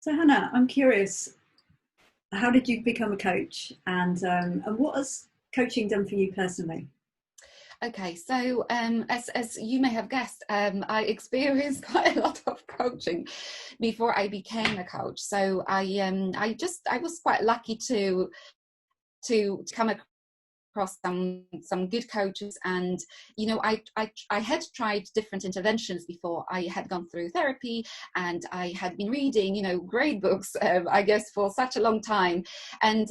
So Hannah, I'm curious, how did you become a coach, and what has coaching done for you personally? Okay, so as you may have guessed, I experienced quite a lot of coaching before I became a coach. So I was quite lucky to come across some good coaches, and I had tried different interventions before. I had gone through therapy, and I had been reading great books, I guess, for such a long time. I'm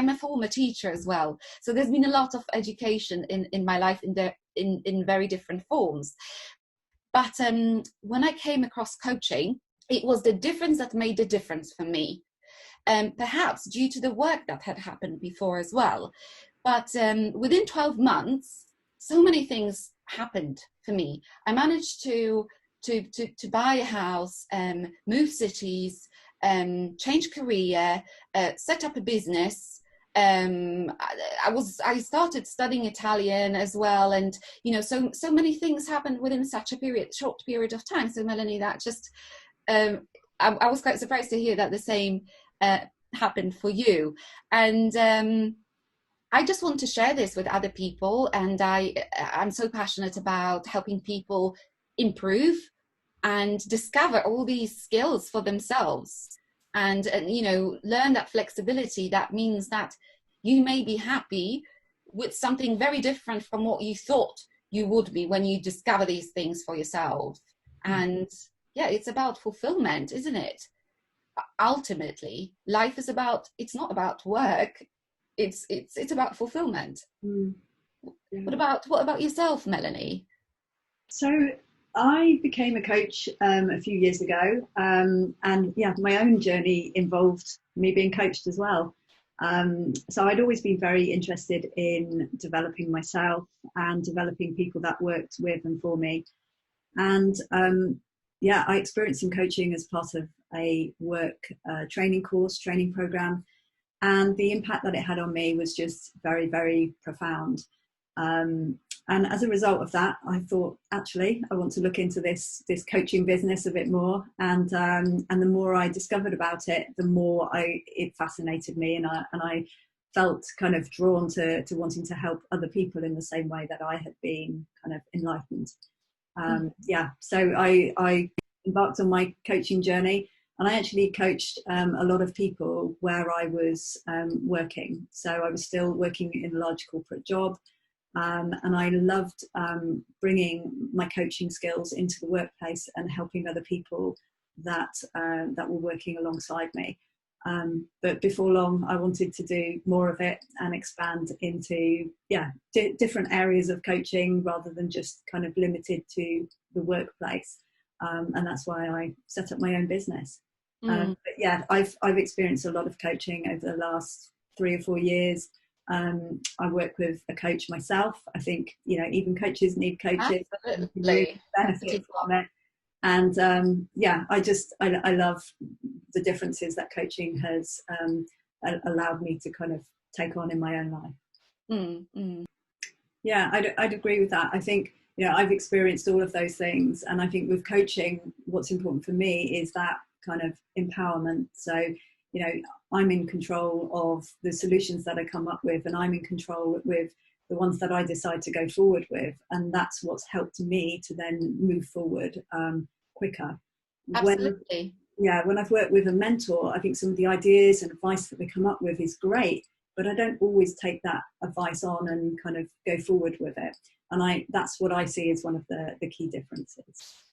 a former teacher as well, so there's been a lot of education in my life in very different forms. But when I came across coaching, it was the difference that made the difference for me, perhaps due to the work that had happened before as well. But within 12 months, so many things happened for me. I managed to buy a house, move cities, change career, set up a business. I started studying Italian as well, and so many things happened within such a short period of time. So Melanie, that just I was quite surprised to hear that the same uh, happened for you. And I just want to share this with other people, and I'm so passionate about helping people improve and discover all these skills for themselves, and learn that flexibility. That means that you may be happy with something very different from what you thought you would be when you discover these things for yourself. And yeah, it's about fulfillment, isn't it? Ultimately, life is about, it's not about work, it's about fulfillment. Mm, yeah. What about yourself, Melanie? So I became a coach a few years ago, and yeah, my own journey involved me being coached as well. So I'd always been very interested in developing myself and developing people that worked with and for me. And yeah, I experienced some coaching as part of a work training course, training program, and the impact that it had on me was just very, very profound. Um, and as a result of that, I thought, actually, I want to look into this coaching business a bit more. And the more I discovered about it, the more it fascinated me, and I felt kind of drawn to wanting to help other people in the same way that I had been kind of enlightened. Yeah, so I embarked on my coaching journey, and I actually coached a lot of people where I was working. So I was still working in a large corporate job, and I loved bringing my coaching skills into the workplace and helping other people that were working alongside me. But before long, I wanted to do more of it and expand into different areas of coaching rather than just kind of limited to the workplace. And that's why I set up my own business. But yeah, I've experienced a lot of coaching over the last 3 or 4 years. I work with a coach myself. I think even coaches need coaches. You can really Absolutely. benefit from it. And yeah, I love the differences that coaching has allowed me to kind of take on in my own life. Mm, mm, Yeah, I'd agree with that. I think I've experienced all of those things, and I think with coaching, what's important for me is that kind of empowerment. So I'm in control of the solutions that I come up with, and I'm in control with the ones that I decide to go forward with, and that's what's helped me to then move forward quicker. When absolutely. when I've worked with a mentor, I think some of the ideas and advice that they come up with is great, but I don't always take that advice on and kind of go forward with it. And that's what I see as one of the key differences.